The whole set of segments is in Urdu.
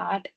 8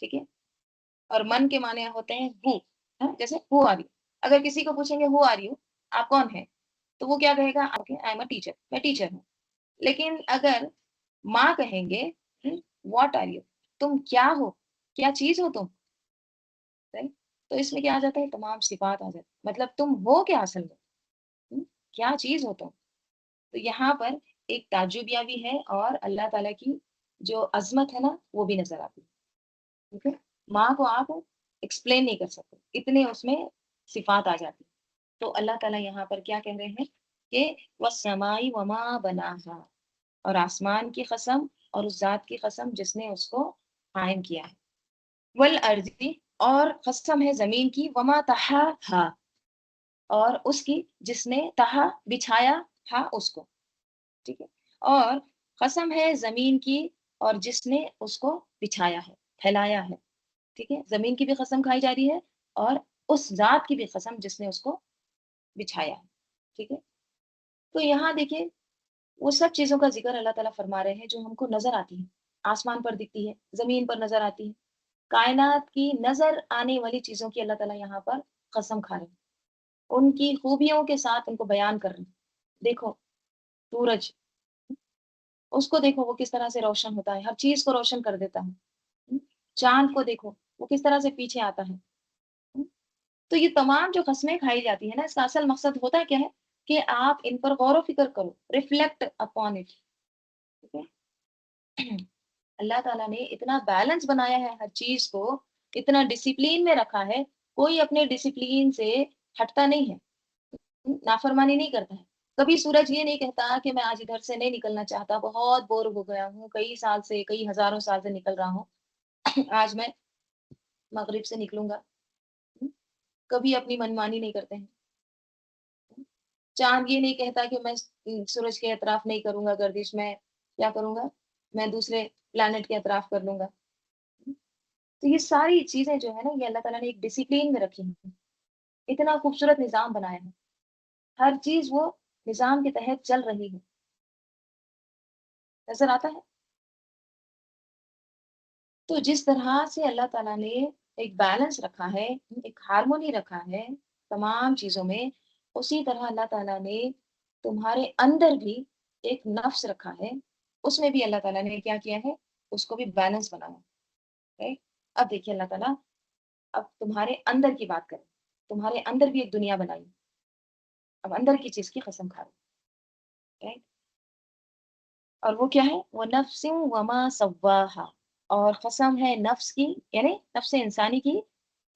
ٹھیک ہے. اور من کے معنی ہوتے ہیں ہو. جیسے ہو آر یو، اگر کسی کو پوچھیں گے ہو آر یو، آپ کون ہیں، تو وہ کیا کہے گا، آئی ایم اے ٹیچر، میں ٹیچر ہوں. لیکن اگر ماں کہیں گے واٹ آر یو، تم کیا ہو، کیا چیز ہو تم، right؟ تو اس میں کیا آ جاتا ہے، تمام صفات آ جاتی، مطلب تم ہو کیا اصل میں، کیا چیز ہو تم. تو یہاں پر ایک تعجبیہ بھی ہے، اور اللہ تعالیٰ کی جو عظمت ہے نا وہ بھی نظر آتی ہے. ٹھیک ہے، ماں کو آپ ایکسپلین نہیں کر سکتے، اتنے اس میں صفات آ جاتی. تو اللہ تعالیٰ یہاں پر کیا کہہ رہے ہیں کہ وَالسَّمَاءِ وَمَا بَنَاهَا، اور آسمان کی قسم اور اس ذات کی قسم جس نے اس کو قائم کیا ہے. وَالْأَرْضِ، اور قسم ہے زمین کی، وَمَا طَحَاهَا، اور اس کی جس نے تہا بچھایا تھا اس کو. ٹھیک ہے، اور قسم ہے زمین کی اور جس نے اس کو بچھایا ہے، پھیلایا ہے. ٹھیک ہے، زمین کی بھی قسم کھائی جا رہی ہے اور اس ذات کی بھی قسم جس نے اس کو بچھایا ہے. ٹھیک ہے، تو یہاں دیکھیے وہ سب چیزوں کا ذکر اللہ تعالیٰ فرما رہے ہیں جو ہم کو نظر آتی ہیں، آسمان پر دکھتی ہے، زمین پر نظر آتی ہے، کائنات کی نظر آنے والی چیزوں کی اللہ تعالیٰ یہاں پر قسم کھا رہے ہیں، ان کی خوبیوں کے ساتھ ان کو بیان کر رہے ہیں. دیکھو سورج، اس کو دیکھو وہ کس طرح سے روشن ہوتا ہے، ہر چیز کو روشن کر دیتا ہے. چاند کو دیکھو وہ کس طرح سے پیچھے آتا ہے. تو یہ تمام جو قسمیں کھائی جاتی ہیں نا، اس کا اصل مقصد ہوتا ہے کیا ہے کہ آپ ان پر غور و فکر کرو، ریفلیکٹ اپون اٹ. ٹھیک ہے، اللہ تعالیٰ نے اتنا بیلنس بنایا ہے ہر چیز کو، اتنا ڈسپلین میں رکھا ہے، کوئی اپنے ڈسپلین سے ہٹتا نہیں ہے، نافرمانی نہیں کرتا ہے. کبھی سورج یہ نہیں کہتا کہ میں آج ادھر سے نہیں نکلنا چاہتا، بہت بور ہو گیا ہوں، کئی سال سے، کئی ہزاروں سال سے نکل رہا ہوں، آج میں مغرب سے نکلوں گا. کبھی اپنی منمانی نہیں کرتے ہیں. چاند یہ نہیں کہتا کہ میں سورج کے اطراف نہیں کروں گا گردش، میں کیا کروں گا، میں دوسرے پلانٹ کے اطراف کر لوں گا. تو یہ ساری چیزیں جو ہے نا، یہ اللہ تعالیٰ نے ایک ڈسپلین میں رکھی ہیں، اتنا خوبصورت نظام بنایا ہے، ہر چیز وہ نظام کے تحت چل رہی ہے. نظر آتا ہے. تو جس طرح سے اللہ تعالیٰ نے ایک بیلنس رکھا ہے، ایک ہارمونی رکھا ہے تمام چیزوں میں، اسی طرح اللہ تعالیٰ نے تمہارے اندر بھی ایک نفس رکھا ہے، اس میں بھی اللہ تعالیٰ نے کیا کیا ہے، اس کو بھی بیلنس بنایا. رائٹ؟ اب دیکھیے اللہ تعالیٰ اب تمہارے اندر کی بات کریں، تمہارے اندر بھی ایک دنیا بنائی. اب اندر کی چیز کی قسم کھا رہے. رائٹ؟ اور وہ کیا ہے، وہ نفس وما سواہا، اور قسم ہے نفس کی، یعنی نفس انسانی کی،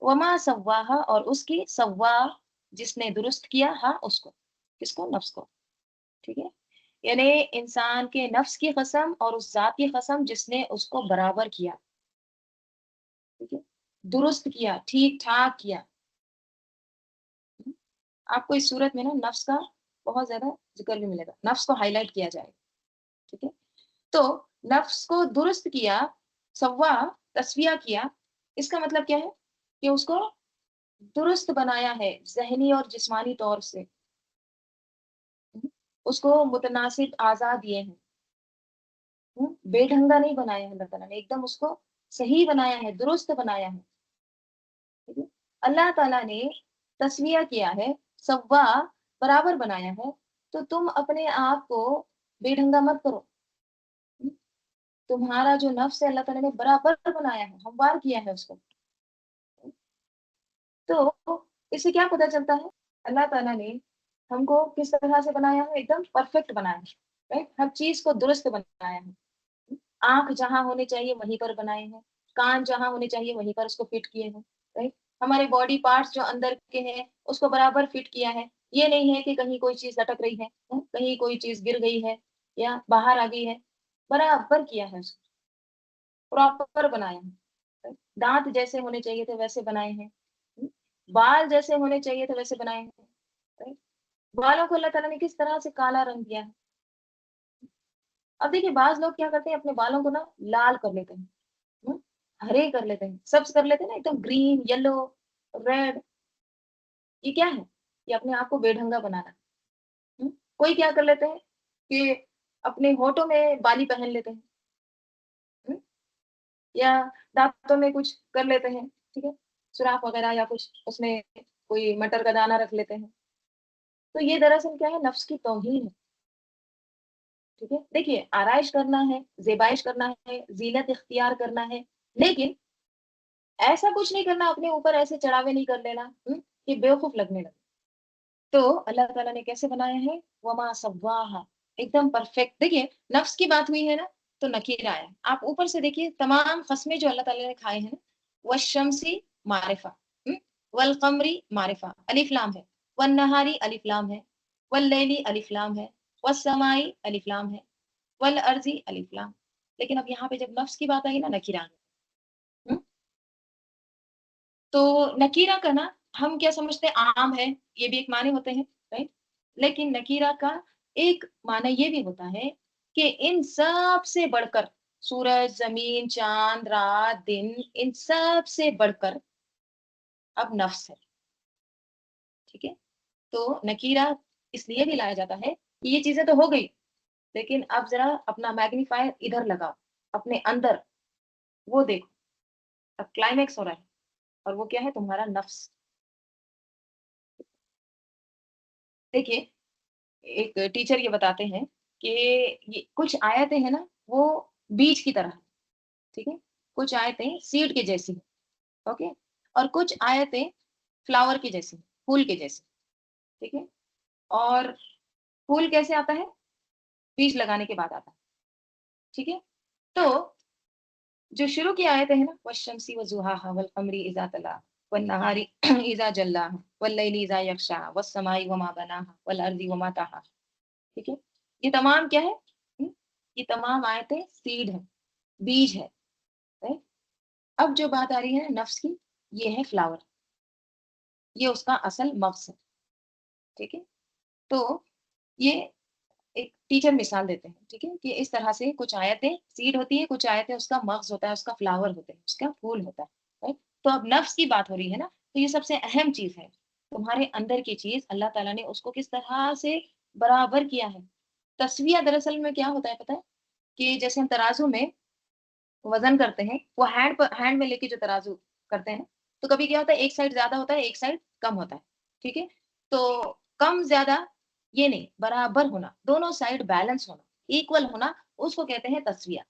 وما سواہا، اور اس کی، سوا جس نے درست کیا، ہاں اس کو، کس کو، نفس کو. ٹھیک ہے، یعنی انسان کے نفس کی قسم اور اس ذات کی قسم جس نے اس کو برابر کیا. ٹھیک ہے، درست کیا، ٹھیک ٹھاک کیا. آپ کو اس صورت میں نا نفس کا بہت زیادہ ذکر بھی ملے گا، نفس کو ہائی لائٹ کیا جائے گا. ٹھیک ہے، تو نفس کو درست کیا، سوا، تسویہ کیا، اس کا مطلب کیا ہے کہ اس کو درست بنایا ہے ذہنی اور جسمانی طور سے، اس کو متناسب اعضاء دیے ہیں، بے ڈھنگا نہیں بنایا ہے. اللہ تعالیٰ نے ایک دم اس کو صحیح بنایا ہے، درست بنایا ہے. ٹھیک ہے؟ اللہ تعالیٰ نے تسویہ کیا ہے، سوا، برابر بنایا ہے. تو تم اپنے آپ کو بے ڈھنگا مت کرو. تمہارا جو نفس ہے اللہ تعالیٰ نے برابر بنایا ہے، ہموار کیا ہے اس کو. تو اس سے کیا پتہ چلتا ہے، اللہ تعالیٰ نے ہم کو کس طرح سے بنایا ہے، ایک دم پرفیکٹ بنایا ہے. رائٹ؟ ہر چیز کو درست بنایا ہے. آنکھ جہاں ہونے چاہیے وہیں پر بنائے ہیں، کان جہاں ہونے چاہیے وہیں پر اس کو فٹ کیے ہیں. رائٹ؟ ہمارے باڈی پارٹس جو اندر کے ہیں اس کو برابر فٹ کیا ہے. یہ نہیں ہے کہ کہیں کوئی چیز لٹک رہی ہے، کہیں کوئی چیز گر گئی ہے یا باہر آ گئی ہے، برابر کیا ہے، اس کو پراپر بنایا ہے. دانت جیسے ہونے چاہیے تھے ویسے بنائے ہیں، بال جیسے ہونے چاہیے تھے ویسے بنائے ہیں. بالوں کو اللہ تعالیٰ نے کس طرح سے کالا رنگ دیا ہے. اب دیکھیے بعض لوگ کیا کرتے ہیں، اپنے بالوں کو نا لال کر لیتے ہیں، ہرے کر لیتے ہیں، سبز کر لیتے ہیں نا، ایک دم گرین، یلو، ریڈ. یہ کیا ہے، یہ اپنے آپ کو بے ڈھنگا بنانا. کوئی کیا کر لیتے ہیں کہ اپنے ہونٹوں میں بالی پہن لیتے ہیں. یا دانتوں میں کچھ کر لیتے ہیں، ٹھیک ہے، سوراخ وغیرہ یا کچھ اس میں کوئی مٹر کا دانہ رکھ لیتے ہیں. تو یہ دراصل کیا ہے؟ نفس کی توہین ہے. ٹھیک ہے، دیکھیے آرائش کرنا ہے، زیبائش کرنا ہے، زینت اختیار کرنا ہے، لیکن ایسا کچھ نہیں کرنا اپنے اوپر ایسے چڑھاوے نہیں کر لینا کہ بیوقوف لگنے لگے. تو اللہ تعالیٰ نے کیسے بنایا ہے؟ وما سواہا، ایک دم پرفیکٹ. دیکھیے نفس کی بات ہوئی ہے نا، تو نکیر آیا. آپ اوپر سے دیکھیے تمام قسمیں جو اللہ تعالیٰ نے کھائے ہیں نا، والشمسی معرفہ، والقمری معرفہ الف لام ہے، والنہاری الف لام ہے، واللیلی الف لام ہے، والسمائی الف لام ہے، والارضی الف لام. لیکن اب یہاں پہ جب نفس کی بات آئی نا، نکیر آ گئی. تو نکیرہ کا نا ہم کیا سمجھتے ہیں؟ عام ہے، یہ بھی ایک معنی ہوتے ہیں، رائٹ. لیکن نکیرہ کا ایک معنی یہ بھی ہوتا ہے کہ ان سب سے بڑھ کر، سورج، زمین، چاند، رات، دن، ان سب سے بڑھ کر اب نفس ہے. ٹھیک ہے، تو نکیرہ اس لیے بھی لایا جاتا ہے کہ یہ چیزیں تو ہو گئی، لیکن اب ذرا اپنا میگنیفائر ادھر لگاؤ، اپنے اندر وہ دیکھو. اب کلائمیکس ہو رہا ہے، اور وہ کیا ہے؟ تمہارا نفس. دیکھیے ایک ٹیچر یہ بتاتے ہیں کہ یہ کچھ آیتیں ہیں نا، وہ بیج کی طرح ہیں، ٹھیک ہے، کچھ آیتیں سیڈ کے جیسی ہیں، اوکے، اور کچھ آیتیں فلاور کی جیسی ہیں، پھول کے جیسی. ٹھیک ہے، اور پھول کیسے آتا ہے؟ بیج لگانے کے بعد آتا ہے. ٹھیک ہے، تو جو شروع کی آیتیں ہیں نا، والشمسی وضحاها والقمر اذا تلاها والنهار اذا جلاها واللیل اذا یغشاها والسماء وما بناها والارض وما طحاها. ٹھیک ہے، یہ تمام کیا ہے؟ یہ تمام آیتیں سیڈ ہے، بیج ہے. right؟ اب جو بات آ رہی ہے نفس کی، یہ ہے فلاور، یہ اس کا اصل مغز ہے. ٹھیک ہے، تو یہ ایک ٹیچر مثال دیتے ہیں، ٹھیک ہے، کہ اس طرح سے کچھ آیتیں سیڈ ہوتی ہے، کچھ آیتیں اس کا مغز ہوتا ہے، اس کا فلاور ہوتا ہے، اس کا پھول ہوتا ہے. right؟ تو اب نفس کی بات ہو رہی ہے نا، تو یہ سب سے اہم چیز ہے. تمہارے اندر کی چیز اللہ تعالیٰ نے اس کو کس طرح سے برابر کیا ہے. تسویہ دراصل میں کیا ہوتا ہے پتہ ہے؟ کہ جیسے ہم ترازو میں وزن کرتے ہیں، وہ ہینڈ میں لے کے جو ترازو کرتے ہیں، تو کبھی کیا ہوتا ہے؟ ایک سائڈ زیادہ ہوتا ہے، ایک سائڈ کم ہوتا ہے. ٹھیک ہے، تو کم زیادہ یہ نہیں، برابر ہونا، دونوں سائڈ بیلنس ہونا، ایکول ہونا، اس کو کہتے ہیں تسویہ.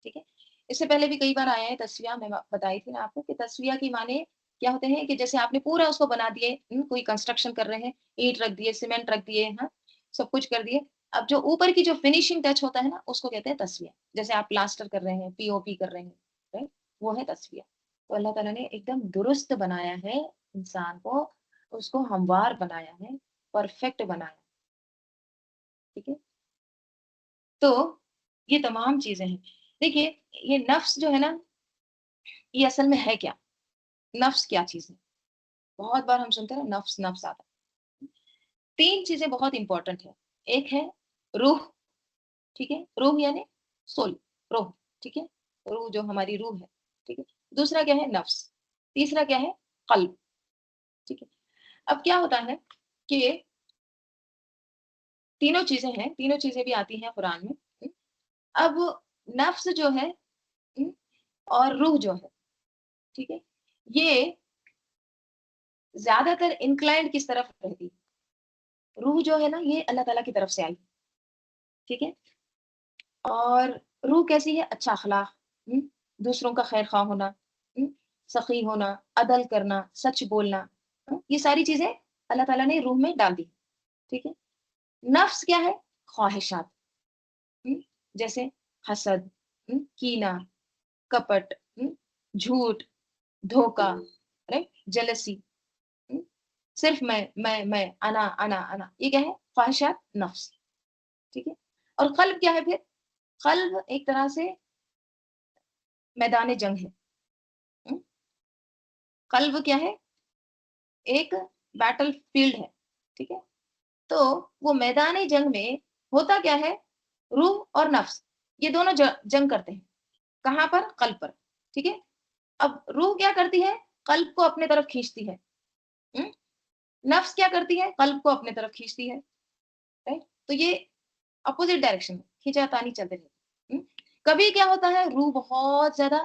ٹھیک ہے، اس سے پہلے بھی کئی بار آیا ہے تسویہ، میں بتائی تھی نا آپ کو کہ تسویہ کی معنی کیا ہوتے ہیں؟ کہ جیسے آپ نے پورا اس کو بنا دیے، کوئی کنسٹرکشن کر رہے ہیں، اینٹ رکھ دیے، سیمنٹ رکھ دیے، ہاں سب کچھ کر دیے، اب جو اوپر کی جو فنیشنگ ٹچ ہوتا ہے نا، اس کو کہتے ہیں تسویہ. جیسے آپ پلاسٹر کر رہے ہیں، پی او پی کر رہے ہیں، right؟ وہ ہے تسویہ. تو اللہ تعالیٰ نے ایک دم درست بنایا ہے انسان کو، اس کو ہموار بنایا ہے، پرفیکٹ بنایا. ٹھیک ہے، تو یہ تمام چیزیں ہیں. دیکھیے یہ نفس جو ہے نا، یہ اصل میں ہے کیا؟ نفس کیا چیز ہے؟ بہت بار ہم سنتے ہیں نا نفس نفس آتا ہے. تین چیزیں بہت امپورٹنٹ ہے. ایک ہے روح، ٹھیک ہے، روح یعنی سول، روح، ٹھیک ہے، روح جو ہماری روح ہے. ٹھیک ہے، دوسرا کیا ہے؟ نفس. تیسرا کیا ہے؟ قلب. ٹھیک ہے، اب کیا ہوتا ہے کہ تینوں چیزیں ہیں، تینوں چیزیں بھی آتی ہیں قرآن میں. اب نفس جو ہے اور روح جو ہے، ٹھیک ہے، یہ زیادہ تر انکلائنڈ کس طرف رہتی؟ روح جو ہے نا، یہ اللہ تعالیٰ کی طرف سے آئی. ٹھیک ہے، اور روح کیسی ہے؟ اچھا اخلاق، دوسروں کا خیر خواہ ہونا، سخی ہونا، عدل کرنا، سچ بولنا، یہ ساری چیزیں اللہ تعالیٰ نے روح میں ڈال دی. ٹھیک ہے، نفس کیا ہے؟ خواہشات، جیسے حسد، کینہ، کپٹ، جھوٹ، دھوکا، جلسی، صرف میں، انا، یہ کیا ہے؟ خواہشات نفس. ٹھیک ہے، اور قلب کیا ہے پھر؟ قلب ایک طرح سے میدان جنگ ہے. قلب کیا ہے؟ ایک بیٹل فیلڈ ہے. ٹھیک ہے، تو وہ میدان جنگ میں ہوتا کیا ہے؟ روح اور نفس یہ دونوں جنگ کرتے ہیں. کہاں پر؟ قلب پر. ٹھیک ہے، اب روح کیا کرتی ہے؟ قلب کو اپنے طرف کھینچتی ہے. نفس کیا کرتی ہے؟ قلب کو اپنے طرف کھینچتی ہے. تو یہ اپوزٹ ڈائریکشن میں کھینچا تانی چلتے رہتے. کبھی کیا ہوتا ہے؟ روح بہت زیادہ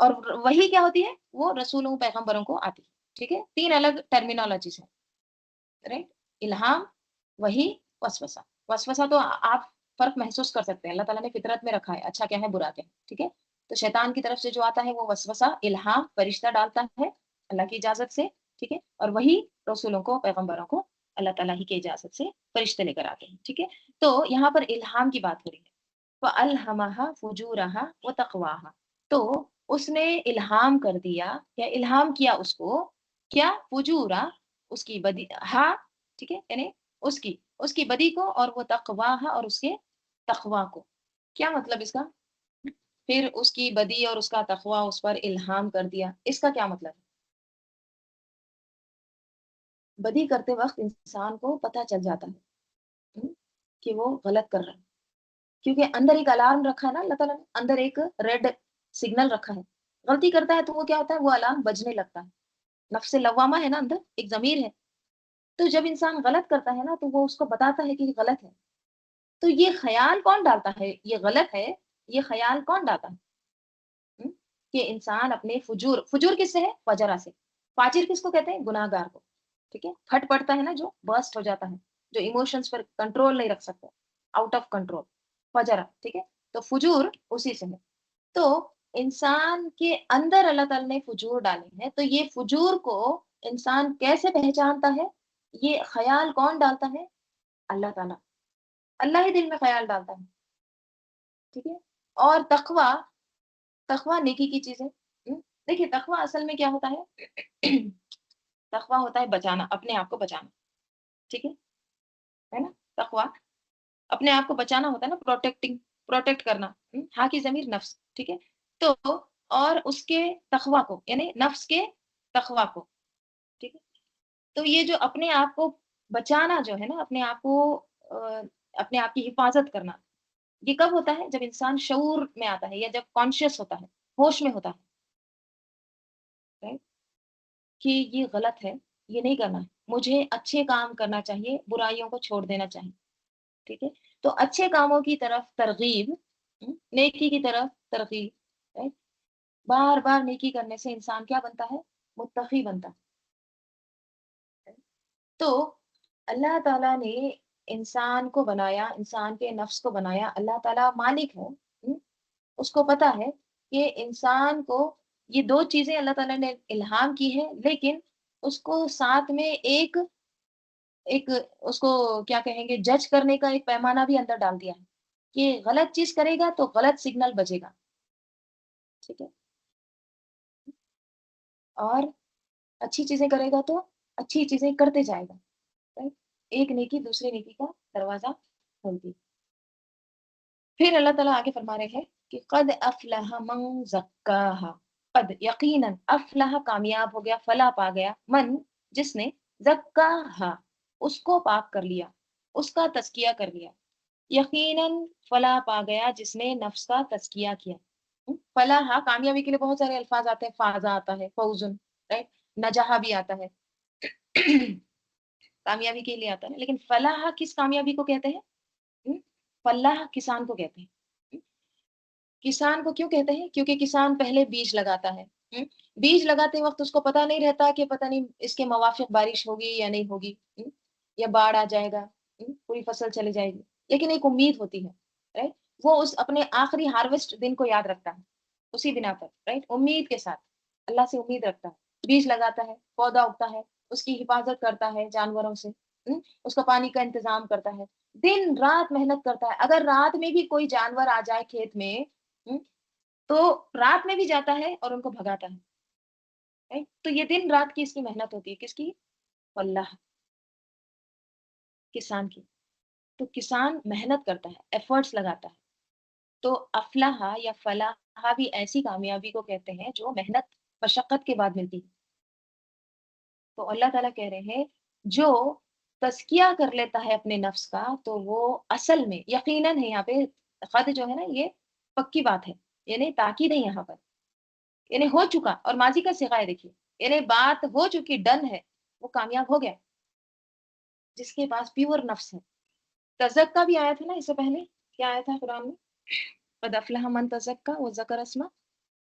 اور وہی کیا ہوتی ہے؟ وہ رسولوں پیغمبروں کو آتی ہے، ٹھیک ہے؟ 3 الگ ٹرمینالوجیز ہیں، رائٹ؟ الہام، وحی، وسوسہ۔ وسوسہ تو آپ فرق محسوس کر سکتے ہیں، اللہ تعالیٰ نے فطرت میں رکھا ہے، اچھا کیا ہے، برا کیا ہے، ٹھیک ہے؟ تو شیطان کی طرف سے جو آتا ہے وہ وسوسہ، الہام فرشتہ ڈالتا ہے اللہ کی اجازت سے، ٹھیک ہے؟ اور وہی رسولوں کو پیغمبروں کو اللہ تعالیٰ ہی کی اجازت سے فرشتے لے کر آتے ہیں، ٹھیک ہے؟ تو یہاں پر الہام کی بات ہو رہی ہے، فَأَلْهَمَهَا فُجُورَهَا وَتَقْوَاهَا، تو اس نے الہام کر دیا یا الہام کیا اس کو، کیا؟ فجورا، اس کی بدی، ہاں، ٹھیک ہے، یعنی اس کی بدی کو، اور وہ تقواہا، اور اس کے تقوا کو۔ کیا مطلب اس کا؟ پھر اس کی بدی اور اس کا تقوا اس پر الہام کر دیا، اس کا کیا مطلب ہے؟ بدی کرتے وقت انسان کو پتہ چل جاتا ہے، کہ وہ غلط کر رہا ہے، کیونکہ اندر ایک الارم رکھا ہے نا اللہ تعالیٰ نے، اندر ایک ریڈ سگنل رکھا ہے، غلطی کرتا ہے تو وہ کیا ہوتا ہے، وہ الارم بجنے لگتا ہے، نفس لوامہ ہے نا، اندر ایک ضمیر ہے، تو جب انسان غلط کرتا ہے نا تو وہ اس کو بتاتا ہے کہ یہ غلط ہے، تو یہ خیال کون ڈالتا ہے یہ غلط ہے، یہ خیال کون ڈالتا ہے؟ ہم؟ کہ انسان اپنے فجور کس سے ہے؟ فجرہ سے۔ فاجر کس کو کہتے ہیں؟ گناہ گار کو، ٹھیک ہے؟ پھٹ پڑتا ہے نا، جو برسٹ ہو جاتا ہے، جو ایموشنز پر کنٹرول نہیں رکھ سکتا، آؤٹ آف کنٹرول، فجرہ، ٹھیک ہے؟ تو فجور اسی سے ہے۔ تو انسان کے اندر اللہ تعالیٰ نے فجور ڈالے ہیں، تو یہ فجور کو انسان کیسے پہچانتا ہے؟ یہ خیال کون ڈالتا ہے؟ اللہ تعالیٰ، اللہ ہی دل میں خیال ڈالتا ہے، ٹھیک ہے؟ اور تقوی، تقوی نیکی کی چیز ہے۔ دیکھیے تقوی اصل میں کیا ہوتا ہے؟ تقوی ہوتا ہے بچانا، اپنے آپ کو بچانا، ٹھیک ہے نا؟ تقوی اپنے آپ کو بچانا ہوتا ہے نا، پروٹیکٹنگ، پروٹیکٹ کرنا، ہاں کی ضمیر نفس، ٹھیک ہے؟ تو اور اس کے تقوی کو، یعنی نفس کے تقوی کو، ٹھیک ہے؟ تو یہ جو اپنے آپ کو بچانا جو ہے نا، اپنے آپ کو اپنے آپ کی حفاظت کرنا، یہ کب ہوتا ہے؟ جب انسان شعور میں آتا ہے، یا جب کانشیس ہوتا ہے، ہوش میں ہوتا ہے، right؟ کہ یہ غلط ہے، یہ نہیں کرنا ہے، مجھے اچھے کام کرنا چاہیے، برائیوں کو چھوڑ دینا چاہیے، ٹھیک ہے؟ تو اچھے کاموں کی طرف ترغیب، نیکی کی طرف ترغیب، right؟ بار بار نیکی کرنے سے انسان کیا بنتا ہے؟ متقی بنتا ہے۔ تو اللہ تعالیٰ نے انسان کو بنایا، انسان کے نفس کو بنایا، اللہ تعالیٰ مالک ہے، اس کو پتا ہے کہ انسان کو یہ دو چیزیں اللہ تعالیٰ نے الہام کی ہے، لیکن اس کو ساتھ میں ایک اس کو کیا کہیں گے، جج کرنے کا ایک پیمانہ بھی اندر ڈال دیا ہے، کہ غلط چیز کرے گا تو غلط سگنل بجے گا، ٹھیک ہے؟ اور اچھی چیزیں کرے گا تو اچھی چیزیں کرتے جائے گا، right؟ ایک نیکی دوسرے نیکی کا دروازہ کھولتی۔ پھر اللہ تعالیٰ آگے فرما رہے ہیں کہ قد افلح من زکاہا، قد یقیناً، افلح کامیاب ہو گیا، فلاح پا گیا، من جس نے، زکاہا اس کو پاک کر لیا، اس کا تزکیہ کر لیا، یقیناً فلاح پا گیا جس نے نفس کا تزکیہ کیا۔ فلاح کامیابی کے لیے بہت سارے الفاظ آتے ہیں، فازا آتا ہے، فوزن، رائٹ؟ نجاح بھی آتا ہے، کامیابی کے لیے آتا ہے، لیکن فلاح کس کامیابی کو کہتے ہیں؟ فلاح کسان کو کہتے ہیں۔ کسان کو کیوں کہتے ہیں؟ کیونکہ کسان پہلے بیج لگاتا ہے، بیج لگاتے وقت اس کو پتا نہیں رہتا کہ پتہ نہیں اس کے موافق بارش ہوگی یا نہیں ہوگی، یا باڑھ آ جائے گا، پوری فصل چلی جائے گی، لیکن ایک امید ہوتی ہے، رائٹ؟ وہ اس اپنے آخری ہارویسٹ دن کو یاد رکھتا ہے، اسی بنا پر، رائٹ؟ امید کے ساتھ اللہ سے امید رکھتا ہے، بیج لگاتا ہے، پودا اگتا ہے، اس کی حفاظت کرتا ہے جانوروں سے، اس کا پانی کا انتظام کرتا ہے، دن رات محنت کرتا ہے۔ اگر رات میں بھی کوئی جانور آ جائے کھیت میں، تو رات میں بھی جاتا ہے اور ان کو بھگاتا ہے، right؟ تو یہ دن رات کی اس کی محنت ہوتی ہے، کس کی؟ اللہ، کسان کی۔ تو کسان محنت کرتا ہے، ایفرٹس لگاتا ہے، تو افلاح یا فلاح بھی ایسی کامیابی کو کہتے ہیں جو محنت مشقت کے بعد ملتی ہے۔ تو اللہ تعالیٰ کہہ رہے ہیں جو تزکیہ کر لیتا ہے اپنے نفس کا، تو وہ اصل میں، یقیناً ہے یہاں پہ، قد جو ہے نا یہ پکی بات ہے، یعنی تاکید ہے یہاں پر، یعنی ہو چکا، اور ماضی کا صیغہ ہے، دیکھیے، یعنی بات ہو چکی، ڈن ہے، وہ کامیاب ہو گیا جس کے پاس پیور نفس ہے۔ تزکا بھی آیا تھا نا اس سے پہلے، کیا آیا تھا قرآن میں؟ قد افلح من تزکا وذکر اسمہ،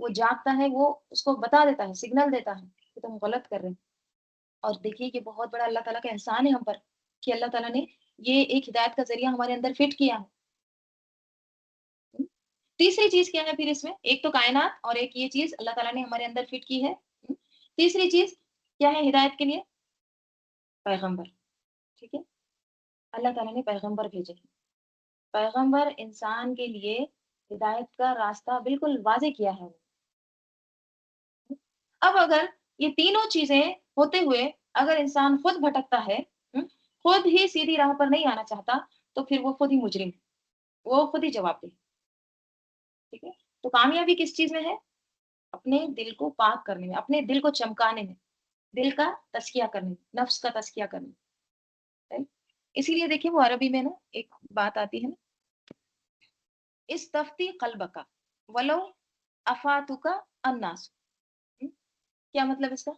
وہ جاگتا ہے، وہ اس کو بتا دیتا ہے، سگنل دیتا ہے کہ تم غلط کر رہے ہیں. اور دیکھیے کہ بہت بڑا اللہ تعالیٰ کا احسان ہے ہم پر کہ اللہ تعالیٰ نے یہ ایک ہدایت کا ذریعہ ہمارے اندر فٹ کیا ہے. تیسری چیز کیا ہے پھر اس میں؟ ایک تو کائنات اور ایک یہ چیز اللہ تعالیٰ نے ہمارے اندر فٹ کی ہے. تیسری چیز کیا ہے ہدایت کے لیے؟ پیغمبر. ٹھیک ہے، اللہ تعالیٰ نے پیغمبر بھیجے. پیغمبر انسان کے لیے ہدایت کا راستہ بالکل واضح کیا ہے. اب اگر یہ تینوں چیزیں ہوتے ہوئے اگر انسان خود بھٹکتا ہے، خود ہی سیدھی راہ پر نہیں آنا چاہتا، تو پھر وہ خود ہی مجرم ہے، وہ خود ہی جواب دے. ٹھیک ہے، تو کامیابی کس چیز میں ہے؟ اپنے دل کو پاک کرنے میں، اپنے دل کو چمکانے میں، دل کا تزکیہ کرنے میں، نفس کا تزکیہ کرنے میں. right؟ اسی لیے دیکھیے وہ عربی میں نا ایک بات آتی ہے نا، استفتی قلب کا ولو افاتو کا الناس. کیا مطلب اس کا؟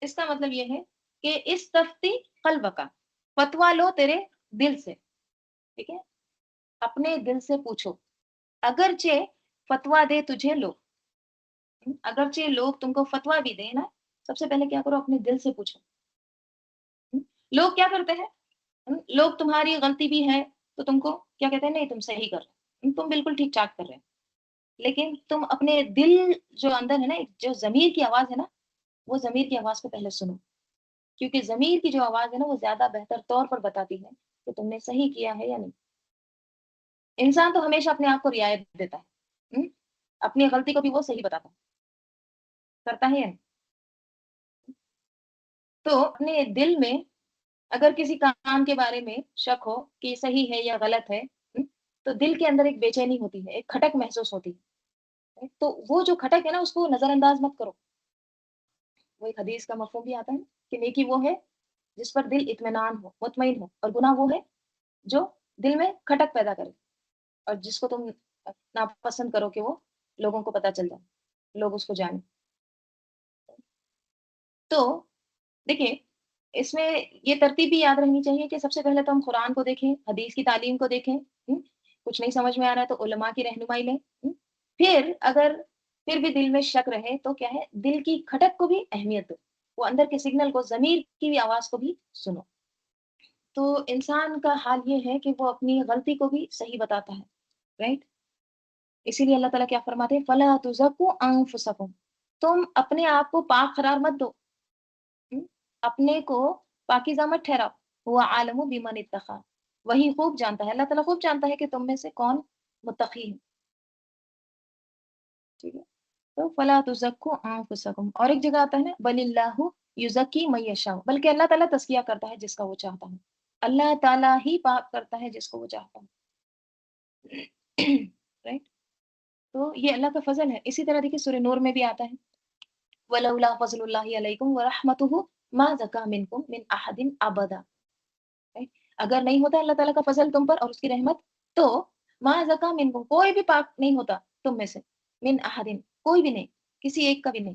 اس کا مطلب یہ ہے کہ استفتی قلب کا، فتوا لو تیرے دل سے. ٹھیک ہے، اپنے دل سے پوچھو. اگرچہ فتوا دے تجھے لوگ، اگرچہ لوگ تم کو فتوا بھی دیں نا، سب سے پہلے کیا کرو؟ اپنے دل سے پوچھو. لوگ کیا کرتے ہیں؟ لوگ تمہاری غلطی بھی ہے تو تم کو کیا کہتے ہیں؟ نہیں تم صحیح کر رہے، تم بالکل ٹھیک ٹھاک کر رہے ہیں. لیکن تم اپنے دل جو اندر ہے نا، جو ضمیر کی آواز ہے نا، وہ ضمیر کی آواز کو پہلے سنو. کیونکہ ضمیر کی جو آواز ہے نا، وہ زیادہ بہتر طور پر بتاتی ہے کہ تم نے صحیح کیا ہے یا نہیں. انسان تو ہمیشہ اپنے آپ کو رعایت دیتا ہے، اپنی غلطی کو بھی وہ صحیح بتاتا ہے، کرتا ہے یا نہیں. تو اپنے دل میں اگر کسی کام کے بارے میں شک ہو کہ صحیح ہے یا غلط ہے، تو دل کے اندر ایک بے چینی ہوتی ہے، ایک کھٹک محسوس ہوتی ہے. تو وہ جو کھٹک ہے نا، اس کو نظر انداز مت کرو. وہ ایک حدیث کا مفہوم بھی آتا ہے کہ نیکی وہ ہے جس پر دل اطمینان ہو، مطمئن ہو، اور گناہ وہ ہے جو دل میں کھٹک پیدا کرے اور جس کو تم ناپسند کرو کہ وہ لوگوں کو پتہ چل جائے، لوگ اس کو جانیں. تو دیکھیں اس میں یہ ترتیب بھی یاد رہنی چاہیے کہ سب سے پہلے تو ہم قرآن کو دیکھیں، حدیث کی تعلیم کو دیکھیں. کچھ نہیں سمجھ میں آ رہا ہے تو علماء کی رہنمائی لیں. پھر اگر پھر بھی دل میں شک رہے تو کیا ہے؟ دل کی کھٹک کو بھی اہمیت دو، وہ اندر کے سگنل کو، ضمیر کی بھی آواز کو بھی سنو. تو انسان کا حال یہ ہے کہ وہ اپنی غلطی کو بھی صحیح بتاتا ہے. رائٹ؟ اسی لیے اللہ تعالیٰ کیا فرماتے ہیں؟ فَلَا تُزَكُّوا أَنفُسَكُمْ، تم اپنے آپ کو پاک قرار مت دو، اپنے کو پاکیزہ مت ٹھہراؤ. وہ عالم بمن اتقى، وہی خوب جانتا ہے، اللہ تعالیٰ خوب جانتا ہے کہ تم میں سے کون متقی ہے. ٹھیک ہے، تو فلا تزکوا انفسکم. اور ایک جگہ آتا ہے نا بل اللہ یزکی من یشاء، بلکہ اللہ تعالیٰ تزکیہ کرتا ہے جس کا وہ چاہتا ہے. اللہ تعالیٰ ہی پاک کرتا ہے جس کو وہ چاہتا ہے. رائٹ؟ تو یہ اللہ کا فضل ہے. اسی طرح دیکھیے سورہ نور میں بھی آتا ہے ولولا فضل اللہ علیکم ورحمتہ ما زکا منکم من احد ابدا. اگر نہیں ہوتا اللہ تعالیٰ کا فضل تم پر اور اس کی رحمت، تو ما زکا منکم، کوئی بھی پاک نہیں ہوتا تم میں سے، من احد، کوئی بھی نہیں، کسی ایک کا بھی نہیں،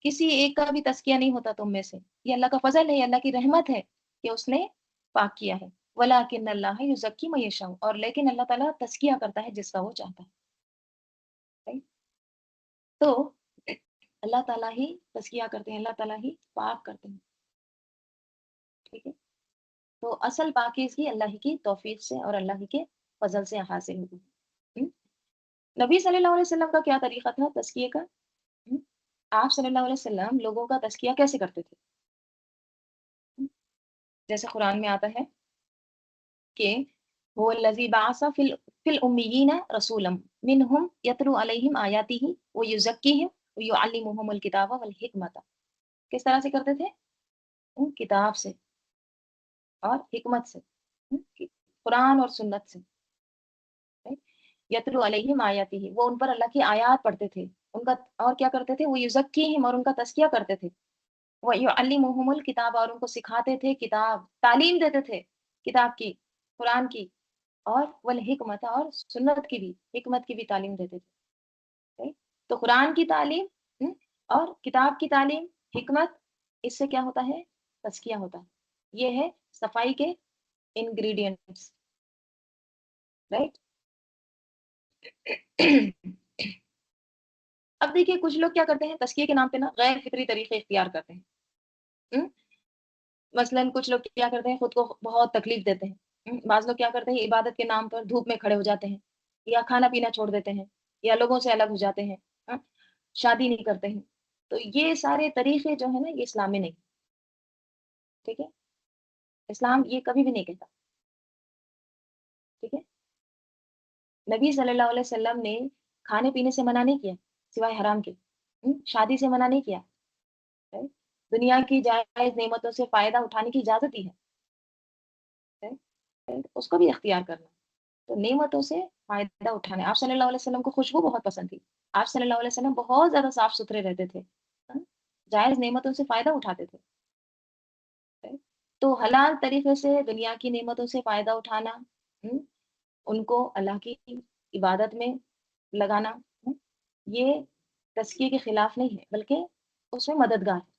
کسی ایک کا بھی تزکیہ نہیں ہوتا تم میں سے. یہ اللہ کا فضل ہے، یہ اللہ کی رحمت ہے کہ اس نے پاک کیا ہے. ولیکن اللہ یزکی من یشاء، اور لیکن اللہ تعالیٰ تزکیہ کرتا ہے جس کا وہ چاہتا ہے. تو اللہ تعالیٰ ہی تزکیہ کرتے ہیں، اللہ تعالیٰ ہی پاک کرتے ہیں. ٹھیک ہے، تو اصل پاکیزگی اللہ ہی کی توفیق سے اور اللہ ہی کے فضل سے حاصل ہوتی ہے. نبی صلی اللہ علیہ وسلم کا کیا طریقہ تھا تزکیے کا؟ آپ صلی اللہ علیہ وسلم لوگوں کا تزکیہ کیسے کرتے تھے؟ جیسے قرآن میں آتا ہے کہ هو الذی بعث فی الامیین رسولا منہم یتلو علیہم آیاتہ ویزکیہم ویعلمہم الکتاب والحکمت. کس طرح سے کرتے تھے؟ کتاب سے اور حکمت سے، قرآن اور سنت سے. یتلو علیہم آیاتہ، وہ ان پر اللہ کی آیات پڑھتے تھے، ان کا اور کیا کرتے تھے؟ وہ یزکیہم، اور ان کا تزکیہ کرتے تھے. وَيُعَلِّمُهُمُ الْكِتَابَ، اور ان کو سکھاتے تھے کتاب، تعلیم دیتے تھے کتاب کی، قرآن کی، اور والحکمت، اور سنت کی بھی، حکمت کی بھی تعلیم دیتے تھے. تو قرآن کی تعلیم اور کتاب کی تعلیم، حکمت، اس سے کیا ہوتا ہے؟ تزکیہ ہوتا ہے. یہ ہے صفائی کے انگریڈینٹس. رائٹ؟ اب دیکھیے کچھ لوگ کیا کرتے ہیں تزکیے کے نام پہ نا غیر فطری طریقے اختیار کرتے ہیں. ہم؟ مثلاً کچھ لوگ کیا کرتے ہیں خود کو بہت تکلیف دیتے ہیں. بعض لوگ کیا کرتے ہیں عبادت کے نام پر دھوپ میں کھڑے ہو جاتے ہیں یا کھانا پینا چھوڑ دیتے ہیں یا لوگوں سے الگ ہو جاتے ہیں. ہاں، شادی نہیں کرتے ہیں. تو یہ سارے طریقے جو ہے نا یہ اسلام میں نہیں. ٹھیک ہے. اسلام یہ کبھی بھی نہیں کہتا. ٹھیک ہے. نبی صلی اللہ علیہ وسلم نے کھانے پینے سے منع نہیں کیا سوائے حرام کے. شادی سے منع نہیں کیا. right؟ دنیا کی جائز نعمتوں سے فائدہ اٹھانے کی اجازت دی ہے. right؟ اس کو بھی اختیار کرنا. تو نعمتوں سے فائدہ اٹھانے. آپ صلی اللہ علیہ وسلم کو خوشبو بہت پسند تھی. آپ صلی اللہ علیہ وسلم بہت زیادہ صاف ستھرے رہتے تھے. ہاں؟ جائز نعمتوں سے فائدہ اٹھاتے تھے. right؟ تو حلال طریقے سے دنیا کی نعمتوں سے فائدہ اٹھانا، ان کو اللہ کی عبادت میں لگانا، یہ تزکیے کے خلاف نہیں ہے بلکہ اس میں مددگار ہے.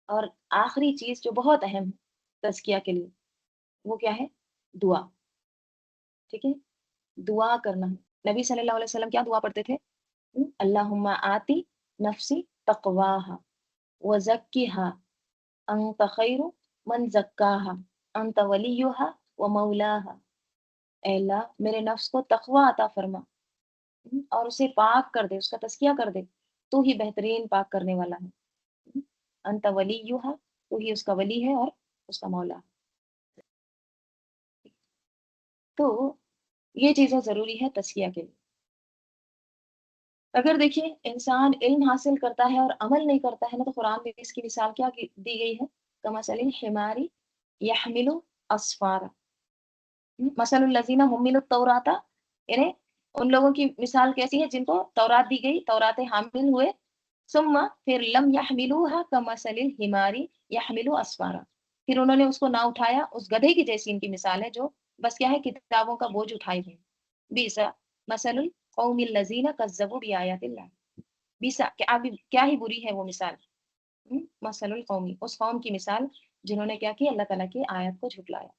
اور آخری چیز جو بہت اہم ہے تزکیہ کے لیے وہ کیا ہے؟ دعا. ٹھیک ہے. دعا کرنا. نبی صلی اللہ علیہ وسلم کیا دعا پڑھتے تھے؟ اللہم آتی نفسی تقواہا وزکیہا انت خیر من زکاہا انت ولیہا ومولاہا. اے اللہ میرے نفس کو تقوی عطا فرما اور اسے پاک کر دے، اس کا تزکیہ کر دے. تو ہی بہترین پاک کرنے والا ہے. انت ولیہا، تو ہی اس کا ولی ہے اور اس کا مولا. تو یہ چیزیں ضروری ہے تزکیہ کے لیے. اگر دیکھیں انسان علم حاصل کرتا ہے اور عمل نہیں کرتا ہے نا تو قرآن میں اس کی مثال کیا دی گئی ہے؟ کمثل الحمار یحمل اسفارا. مثل الذین حملوا التوراۃ، یعنی ان لوگوں کی مثال کیسی ہے جن کو تورات دی گئی، تورات حامل ہوئے، ثم پھر لم يحملوها كمثل الحمار يحمل اسفارا، پھر انہوں نے اس کو نہ اٹھایا، اس گدھے کی جیسی ان کی مثال ہے جو بس کیا ہے کتابوں کا بوجھ اٹھائے ہوئے. بیسا مثل القوم الذین کذبوا بآیات اللہ. بیسا کیا ہی بری ہے وہ مثال. مثل القومی، اس قوم کی مثال جنہوں نے کیا کیا؟ اللہ تعالیٰ کی آیت کو جھٹلایا.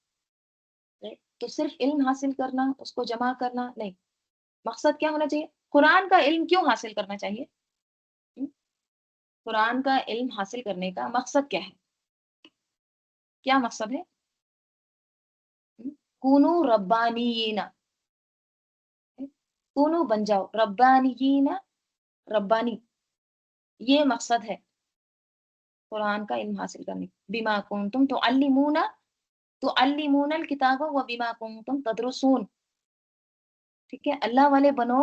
تو صرف علم حاصل کرنا، اس کو جمع کرنا نہیں. مقصد کیا ہونا چاہیے؟ قرآن کا علم کیوں حاصل کرنا چاہیے؟ قرآن کا علم حاصل کرنے کا مقصد کیا ہے؟ کیا مقصد ہے؟ کونو ربانیین، کونو بن جاؤ ربانیین، ربانی. یہ مقصد ہے قرآن کا علم حاصل کرنے. بما کنتم تعلمون الکتاب و بما کنتم تدرسون. ٹھیک ہے. اللہ والے بنو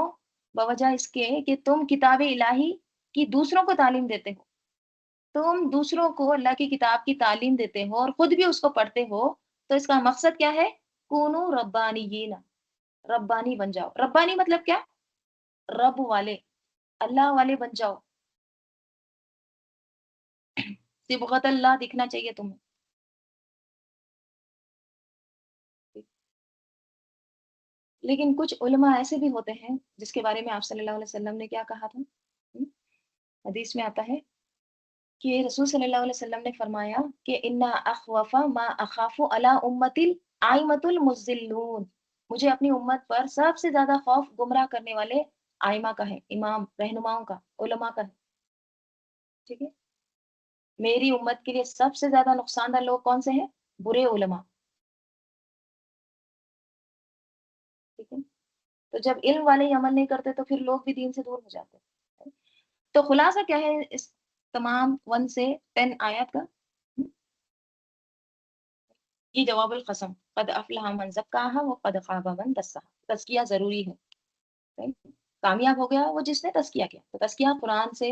بوجہ اس کے کہ تم کتاب الہی کی دوسروں کو تعلیم دیتے ہو. تم دوسروں کو اللہ کی کتاب کی تعلیم دیتے ہو اور خود بھی اس کو پڑھتے ہو. تو اس کا مقصد کیا ہے؟ کونو ربانیین، ربانی بن جاؤ. ربانی مطلب کیا؟ رب والے، اللہ والے بن جاؤ. صبغت اللہ دکھنا چاہیے تمہیں. لیکن کچھ علماء ایسے بھی ہوتے ہیں جس کے بارے میں آپ صلی اللہ علیہ وسلم نے کیا کہا تھا؟ حدیث میں آتا ہے کہ رسول صلی اللہ علیہ وسلم نے فرمایا کہ انا اخوف ما اخاف علی امتی الائمۃ المضلون. مجھے اپنی امت پر سب سے زیادہ خوف گمراہ کرنے والے آئمہ کا ہے، امام رہنماؤں کا، علماء کا ہے. ٹھیک ہے. میری امت کے لیے سب سے زیادہ نقصان دہ لوگ کون سے ہیں؟ برے علماء. ٹھیک ہے. تو جب علم والے ہی عمل نہیں کرتے تو پھر لوگ بھی دین سے دور ہو جاتے ہیں. تو خلاصہ کیا ہے اس تمام 1 سے 10 آیات کا؟ یہ جواب القسم، قد افلح من زکاہا وقد خاب من دساہا. تزکیہ ضروری ہے. کامیاب ہو گیا وہ جس نے تزکیہ کیا. تو تزکیہ قرآن سے،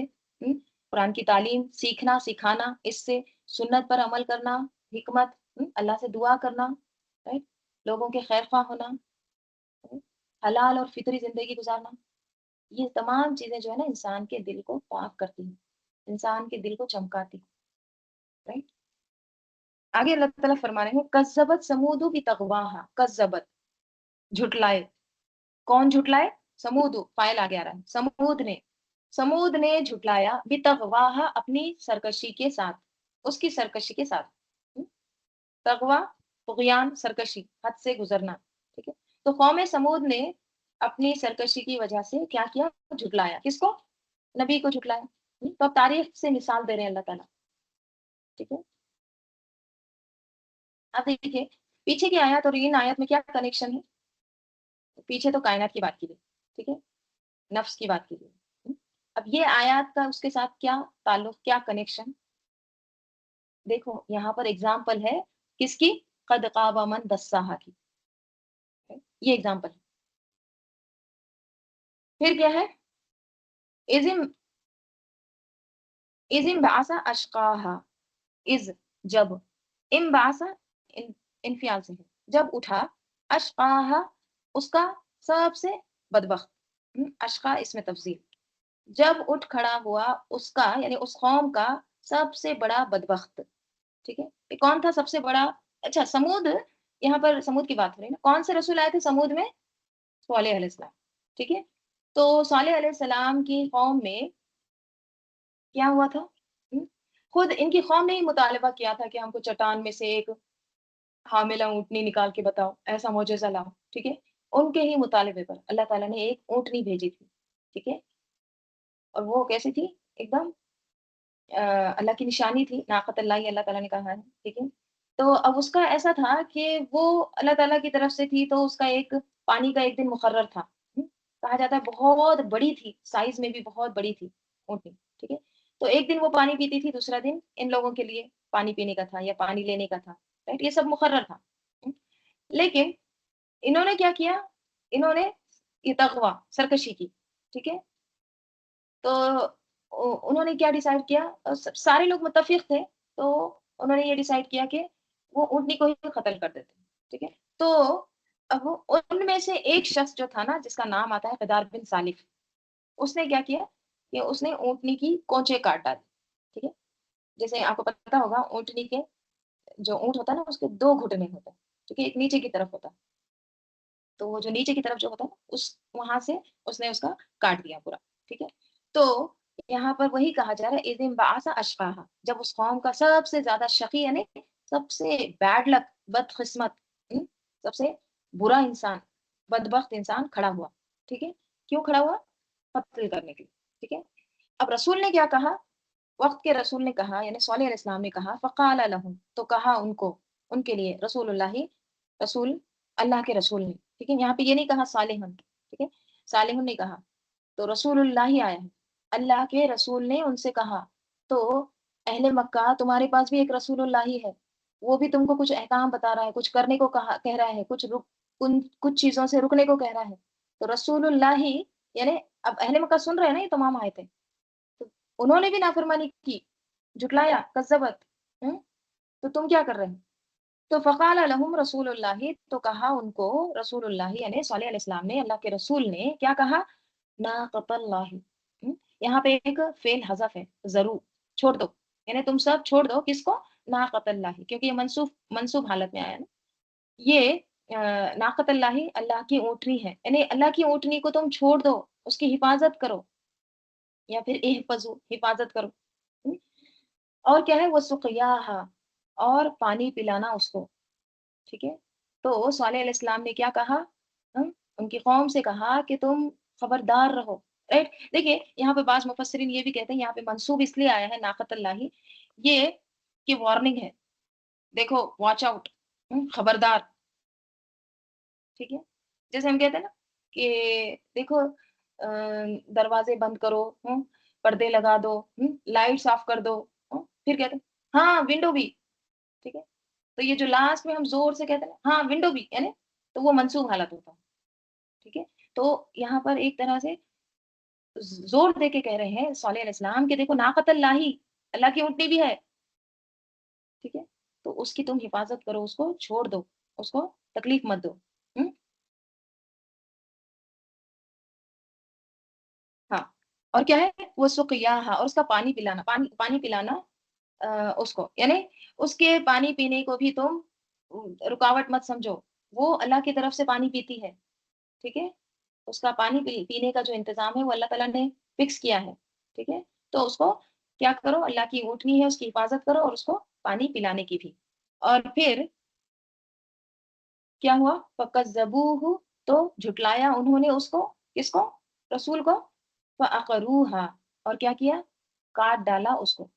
قرآن کی تعلیم سیکھنا سکھانا، اس سے سنت پر عمل کرنا، حکمت، اللہ سے دعا کرنا، لوگوں کے خیر خواہ ہونا، حلال اور فطری زندگی گزارنا. یہ تمام چیزیں جو ہے نا انسان کے دل کو پاک کرتی ہیں، انسان کے دل کو چمکاتی ہیں. آگے اللہ تعالیٰ فرما رہے ہیں کذبت سمود بتغواہا. کذبت جھٹلائے. کون جھٹلائے؟ سمود. فائل آگے آ رہا ہے. سمود نے جھٹلایا بتغواہا، اپنی سرکشی کے ساتھ، اس کی سرکشی کے ساتھ. تغوا طغیان، سرکشی، حد سے گزرنا. ٹھیک ہے. تو قوم سمود نے اپنی سرکشی کی وجہ سے کیا کیا؟ جھٹلایا. کس کو؟ نبی کو جھٹلایا. تو اب تاریخ سے مثال دے رہے ہیں اللہ تعالیٰ. ٹھیک ہے. اب دیکھیے پیچھے کی آیات اور ان آیات میں کیا کنیکشن ہے. پیچھے تو کائنات کی بات کی گئی. ٹھیک ہے. نفس کی بات کی گئی. اب یہ آیات کا اس کے ساتھ کیا تعلق، کیا کنیکشن؟ دیکھو یہاں پر ایگزامپل ہے کس کی؟ قد خاب من دساہا کی. یہ ایگزامپل ہے. پھر کیا ہے؟ ازم باسا اشقاہا. از جب، ام باسا انفیال سے ہے، جب اٹھا، اشقاہا اس کا سب سے بدبخت. اشقا اس میں تفضیل. جب اٹھ کھڑا ہوا اس کا یعنی اس قوم کا سب سے بڑا بدبخت. ٹھیک ہے. یہ کون تھا سب سے بڑا؟ اچھا سمود، یہاں پر سمود کی بات ہو رہی ہے نا. کون سے رسول آئے تھے سمود میں؟ صالح علیہ السلام. ٹھیک ہے. تو صالح علیہ السلام کی قوم میں کیا ہوا تھا؟ خود ان کی قوم نے ہی مطالبہ کیا تھا کہ ہم کو چٹان میں سے ایک حاملہ اونٹنی نکال کے بتاؤ، ایسا معجزہ لاؤ. ٹھیک ہے. ان کے ہی مطالبے پر اللہ تعالیٰ نے ایک اونٹنی بھیجی تھی. ٹھیک ہے. اور وہ کیسی تھی؟ ایک دم اللہ کی نشانی تھی، ناقت اللہ اللہ تعالیٰ نے کہا ہے. ٹھیک ہے. تو اب اس کا ایسا تھا کہ وہ اللہ تعالیٰ کی طرف سے تھی، تو اس کا ایک پانی کا ایک دن مقرر تھا. کہا جاتا ہے بہت بڑی تھی، سائز میں بھی بہت بڑی تھی اونٹنی. ٹھیک ہے. تو ایک دن وہ پانی پیتی تھی، دوسرا دن ان لوگوں کے لیے پانی پینے کا تھا یا پانی لینے کا تھا. رائٹ. یہ سب مقرر تھا. لیکن انہوں نے کیا کیا؟ انہوں نے یہ تغوا، سرکشی کی. ٹھیک ہے. تو انہوں نے کیا ڈیسائیڈ کیا؟ سارے لوگ متفق تھے، تو انہوں نے یہ ڈیسائیڈ کیا کہ وہ اونٹنی کو ہی قتل کر دیتے. ٹھیک ہے. تو اب ان میں سے ایک شخص جو تھا نا، جس کا نام آتا ہے قدار بن سالف، اس نے کیا کیا کہ اس نے اونٹنی کی کونچے کاٹ ڈالی. ٹھیک ہے. جیسے آپ کو پتا ہوگا اونٹنی کے جو اونٹ ہوتا ہے نا، اس کے دو گھٹنے ہوتے ہیں. ٹھیک ہے. ایک نیچے کی طرف ہوتا ہے، تو وہ جو نیچے کی طرف جو ہوتا ہے نا، اس وہاں سے اس نے اس کا کاٹ دیا پورا. ٹھیک ہے. تو یہاں پر وہی کہا جا رہا ہے اذ انبعث اشقاها، جب اس قوم کا سب سے زیادہ شقی یعنی سب سے بیڈ لک، بد قسمت، سب سے برا انسان، بدبخت انسان کھڑا ہوا. ٹھیک ہے. کیوں کھڑا ہوا؟ قتل کرنے کے لیے. ٹھیک ہے. اب رسول نے کیا کہا؟ وقت کے رسول نے کہا، یعنی صالح علیہ السلام نے کہا، فقال لهم، تو کہا ان کو، ان کے لیے، رسول اللہ، رسول اللہ کے رسول نے. ٹھیک ہے. یہاں پہ یہ نہیں کہا صالح. ٹھیک ہے. صالح نے کہا، تو رسول اللہ ہی آیا ہے. اللہ کے رسول نے ان سے کہا. تو اہل مکہ تمہارے پاس بھی ایک رسول اللہ ہی ہے، وہ بھی تم کو کچھ احکام بتا رہا ہے، کچھ کرنے کو کہہ رہا ہے، کچھ چیزوں سے رکنے کو کہہ رہا ہے. تو رسول اللہ ہی، یعنی اب اہل مکہ سن رہے ہیں نا یہ تمام آیتیں، تو انہوں نے بھی نافرمانی کی، جھٹلایا، کذبت. تو تم کیا کر رہے ہیں؟ تو فقال لهم رسول اللہ، تو کہا ان کو رسول اللہ یعنی صالح علیہ السلام نے، اللہ کے رسول نے کیا کہا؟ ناقۃ اللہ. یہاں پہ ایک فعل حذف ہے، ضرور چھوڑ دو، یعنی تم سب چھوڑ دو. کس کو؟ ناقۃ اللہ، کیونکہ یہ منصوب حالت میں آیا نا. یہ ناقۃ اللہ، اللہ کی اونٹنی ہے، یعنی اللہ کی اونٹنی کو تم چھوڑ دو، اس کی حفاظت کرو، یا پھر احفظو، حفاظت کرو. اور کیا ہے؟ وہ سقیاہا، اور پانی پلانا اس کو. ٹھیک ہے. تو صالح علیہ السلام نے کیا کہا؟ ان کی قوم سے کہا کہ تم خبردار رہو. رائٹ. دیکھیے یہاں پہ بعض مفسرین یہ بھی کہتے ہیں یہاں پہ منصوب اس لیے آیا ہے ناقۃ اللہ، یہ کہ وارننگ ہے، دیکھو واچ آؤٹ، خبردار. ٹھیک ہے. جیسے ہم کہتے ہیں نا کہ دیکھو دروازے بند کرو، پردے لگا دو، لائٹس آف کر دو. پھر کہتے ہیں ہاں ونڈو بھی. ٹھیک ہے. تو یہ جو لاسٹ میں ہم زور سے کہتے ہیں ہاں ونڈو بھی، یعنی تو وہ منسوخ حالت ہوتا ہے. ٹھیک ہے. تو یہاں پر ایک طرح سے زور دے کے کہہ رہے ہیں صالح علیہ السلام کہ دیکھو ناقۃ اللہ، اللہ کی اونٹنی بھی ہے. ٹھیک ہے. تو اس کی تم حفاظت کرو، اس کو چھوڑ دو، اس کو تکلیف مت دو. ہاں. اور کیا ہے؟ وہ سقیاہا، اور اس کا پانی پلانا، پانی پلانا اس کو، یعنی اس کے پانی پینے کو بھی تم رکاوٹ مت سمجھو. وہ اللہ کی طرف سے پانی پیتی ہے. ٹھیک ہے. اس کا پانی پینے کا جو انتظام ہے وہ اللہ تعالیٰ نے فکس کیا ہے. ٹھیک ہے. تو اس کو کیا کرو؟ اللہ کی اونٹنی ہے، اس کی حفاظت کرو، اور اس کو پانی پلانے کی بھی. اور پھر کیا ہوا؟ فَكَذَّبُوهُ، تو جھٹلایا انہوں نے اس کو، کس کو؟ رسول کو. فَعَقَرُوهَا، اور کیا کیا؟ کاٹ ڈالا اس کو.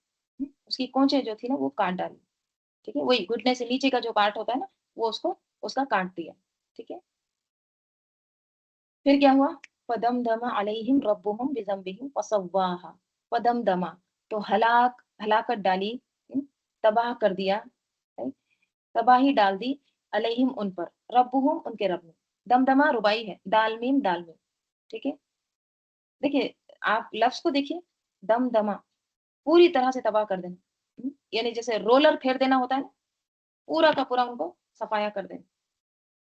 اس کی کونچیں جو تھی نا وہ کاٹ ڈالی. ٹھیک ہے، وہی گھٹنے سے نیچے کا جو پارٹ ہوتا ہے نا وہ اس کو، اس کا کاٹ دیا. ٹھیک ہے. پھر کیا ہوا؟ فَدَمْدَمَ عَلَيْهِمْ رَبُّهُمْ بِذَنبِهِمْ فَسَوَّاهَا. فَدَمْدَمَ، تو ہلاکت ڈالی، تباہ کر دیا، تباہی ڈال دی، علیہم ان پر، ربہم ان کے رب نے. دمدمہ ربائی ہے، دال میم دال میم. ٹھیک ہے. دیکھیے آپ لفظ کو دیکھیے، دمدمہ پوری طرح سے تباہ کر دینا. یعنی جیسے رولر پھیر دینا ہوتا ہے نا، پورا کا پورا ان کو صفایا کر دینا.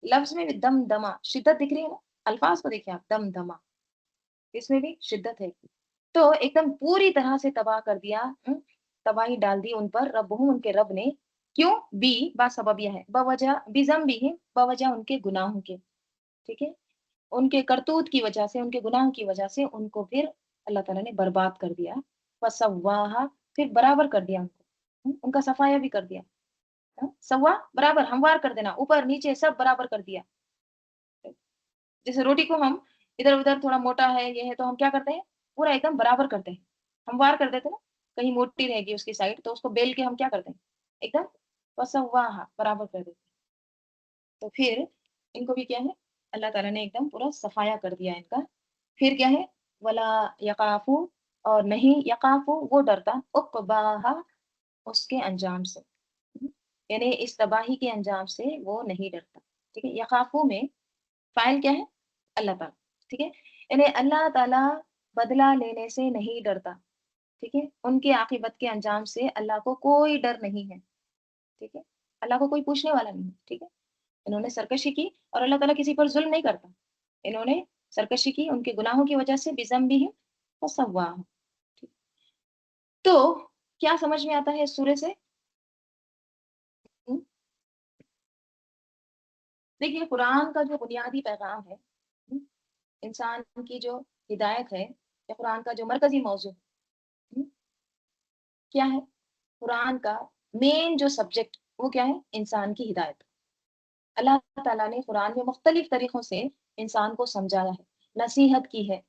لفظ میں بھی دم دما شدت دکھ رہی ہے نا. الفاظ کو دیکھیے آپ، دم دما، اس میں بھی شدت ہے. تو ایک دم پوری طرح سے تباہ کر دیا، تباہی ڈال دی ان پر، ربہم ان کے رب نے. کیوں؟ بی با سبب یہ ہے، بوجہ بذنبہم، بوجہ ان کے گناہوں کے. ٹھیک ہے. ان کے کرتوت کی وجہ سے، ان کے گناہوں کی وجہ سے ان کو پھر اللہ تعالیٰ نے برباد کر دیا. فسواہا، پھر برابر کر دیا ان کو، ان کا صفایا بھی کر دیا. سوا برابر، ہموار کر دینا، اوپر نیچے سب برابر کر دیا. جیسے روٹی کو ہم ادھر ادھر تھوڑا موٹا ہے یہ ہے تو ہم کیا کرتے ہیں؟ پورا ایک دم برابر کرتے ہیں، ہموار کر دیتے ہیں نا. کہیں موٹی رہے گی اس کی سائڈ تو اس کو بیل کے ہم کیا کرتے ہیں؟ ایک دم وسواہا برابر کر دیتے ہیں. تو پھر ان کو بھی کیا ہے؟ اللہ تعالیٰ نے ایک دم پورا صفایا کر دیا ان کا. پھر کیا ہے؟ ولا یقافو، اور نہیں یقافو وہ ڈرتا، عقباہا اس کے انجام سے، یعنی اس تباہی کے انجام سے وہ نہیں ڈرتا. ٹھیک ہے. یقافو میں فائل کیا ہے؟ اللہ تعالیٰ. ٹھیک ہے. یعنی اللہ تعالیٰ بدلہ لینے سے نہیں ڈرتا. ٹھیک ہے. ان کے عاقبت کے انجام سے اللہ کو کوئی ڈر نہیں ہے. ٹھیک ہے. اللہ کو کوئی پوچھنے والا نہیں ہے. ٹھیک ہے. انہوں نے سرکشی کی اور اللہ تعالیٰ کسی پر ظلم نہیں کرتا. انہوں نے سرکشی کی ان کے گناہوں کی وجہ سے، بذنبہم فسواہا. تو کیا سمجھ میں آتا ہے اس سورے سے؟ دیکھیے قرآن کا جو بنیادی پیغام ہے، انسان کی جو ہدایت ہے، یا قرآن کا جو مرکزی موضوع کیا ہے؟ قرآن کا مین جو سبجیکٹ وہ کیا ہے؟ انسان کی ہدایت. اللہ تعالیٰ نے قرآن میں مختلف طریقوں سے انسان کو سمجھایا ہے، نصیحت کی ہے،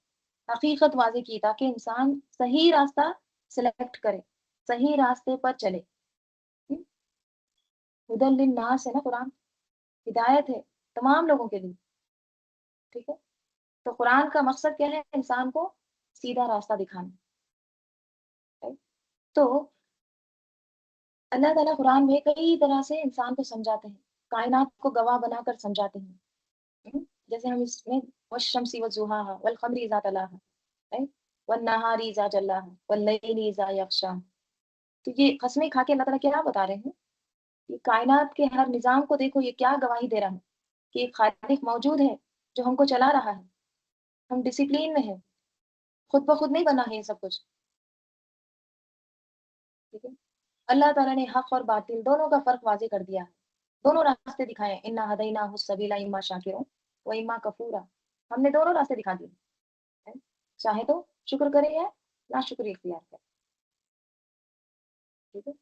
حقیقت واضح کی تاکہ انسان صحیح راستہ سلیکٹ کرے، صحیح راستے پر چلے. ہدی للناس ہے نا قرآن، ہدایت ہے تمام لوگوں کے لیے. ٹھیک ہے. تو قرآن کا مقصد کیا ہے؟ انسان کو سیدھا راستہ دکھانا. تو اللہ تعالیٰ قرآن میں کئی طرح سے انسان کو سمجھاتے ہیں، کائنات کو گواہ بنا کر سمجھاتے ہیں. جیسے ہم اس میں والشمس وضحاها والقمر اذا تلاها والنہار اذا جلاها واللیل اذا یغشا. تو یہ قسمیں کھا کے اللہ تعالیٰ کیا بتا رہے ہیں؟ یہ کائنات کے ہر نظام کو دیکھو، یہ کیا گواہی دے رہا ہے کہ ایک خالق موجود ہے جو ہم کو چلا رہا ہے. ہم ڈسپلین میں ہیں، خود بخود نہیں بنا ہے یہ سب کچھ. ٹھیک ہے. اللہ تعالیٰ نے حق اور باطل دونوں کا فرق واضح کر دیا ہے، دونوں راستے دکھائے. انا ہدیناہ السبیل اما شاکرا و اما کفورا. ہم نے دونوں راستے دکھا دیے، چاہے تو شکر کرے یا نا شکر اختیار کرے. ٹھیک ہے.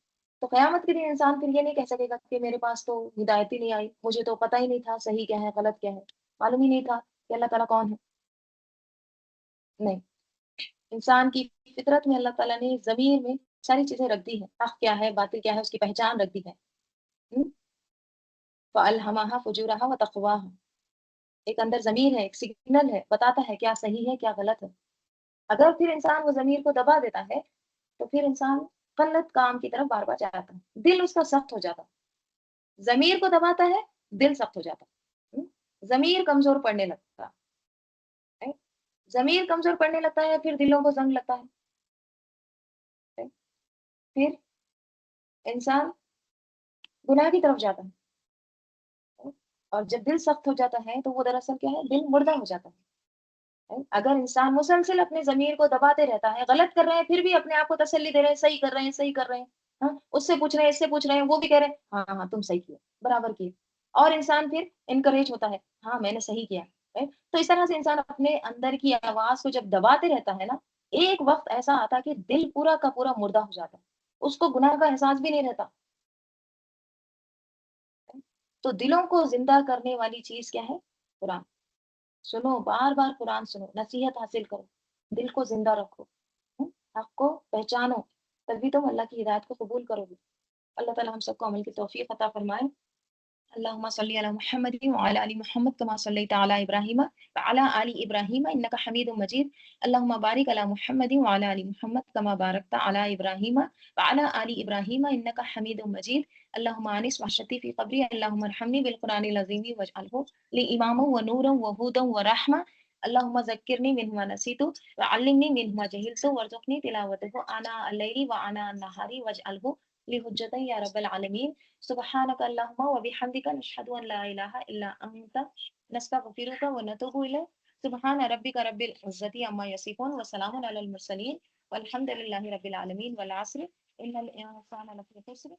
تو قیامت کے دن انسان پھر یہ نہیں کہہ سکے گا کہ میرے پاس تو ہدایت ہی نہیں آئی، مجھے تو پتہ ہی نہیں تھا صحیح کیا ہے غلط کیا ہے، معلوم ہی نہیں تھا کہ اللہ تعالیٰ کون ہے. نہیں، انسان کی فطرت میں اللہ تعالیٰ نے ضمیر میں ساری چیزیں رکھ دی ہیں، حق کیا ہے باطل کیا ہے اس کی پہچان رکھ دی ہے. فَأَلْهَمَهَا فُجُورَهَا وَتَقْوَاهَا. ایک اندر ضمیر ہے، ایک سگنل ہے، بتاتا ہے کیا صحیح ہے کیا غلط ہے. اگر پھر انسان وہ ضمیر کو دبا دیتا ہے تو پھر انسان غلط کام کی طرف بار بار جاتا ہے، دل اس کا سخت ہو جاتا. ضمیر کو دباتا ہے، دل سخت ہو جاتا، ضمیر کمزور پڑنے لگتا ہے. ضمیر کمزور پڑنے لگتا ہے پھر دلوں کو زنگ لگتا ہے، پھر انسان گناہ کی طرف جاتا ہے. اور جب دل سخت ہو جاتا ہے تو وہ دراصل کیا ہے؟ دل مردہ ہو جاتا ہے. اگر انسان مسلسل اپنے ضمیر کو دباتے رہتا ہے، غلط کر رہے ہیں پھر بھی اپنے آپ کو تسلی دے رہے ہیں صحیح کر رہے ہیں صحیح کر رہے ہیں، ہاں اس سے پوچھ رہے ہیں اس سے پوچھ رہے ہیں، وہ بھی کہہ رہے ہیں ہاں ہاں تم صحیح کیے برابر کیے، اور انسان پھر انکریج ہوتا ہے ہاں میں نے صحیح کیا. تو اس طرح سے انسان اپنے اندر کی آواز کو جب دباتے رہتا ہے نا، ایک وقت ایسا آتا کہ دل پورا کا پورا مردہ ہو جاتا ہے، اس کو گناہ کا احساس بھی نہیں رہتا. تو دلوں کو زندہ کرنے والی چیز کیا ہے؟ قرآن. سنو بار بار قرآن سنو نصیحت حاصل کرو دل کو زندہ رکھو حق کو پہچانو تبھی تم اللہ کی ہدایت کو قبول کرو گے اللہ تعالی ہم سب کو عمل کی توفیق عطا فرمائے اللهم صل على محمد وعلى ال محمد كما صليت على ابراهيم وعلى ال ابراهيم انك حميد مجيد اللهم بارك على محمد وعلى ال محمد كما باركت على ابراهيم وعلى ال ابراهيم انك حميد مجيد اللهم انس وحشتي في قبري اللهم ارحمني بالقران العظيم واجعله لي اماما ونورا وهدى ورحمه اللهم ذكرني منه ما نسيت وعلمني منه ما جهلت وارزقني تلاوته آناء الليل وآناء النهار واجعله لحجة يا رب العالمين سبحانك اللهم وبحمدك نشهد أن لا إله إلا أنت نستغفرك ونتوب إليك سبحان ربك رب العزة عما يصفون وسلام على المرسلين والحمد لله رب العالمين والعصر إن الإنسان لفي خسر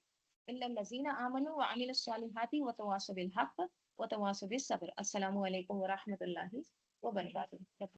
إلا الذين آمنوا وعملوا الصالحات وتواصوا بالحق وتواصوا بالصبر السلام عليكم ورحمة الله وبركاته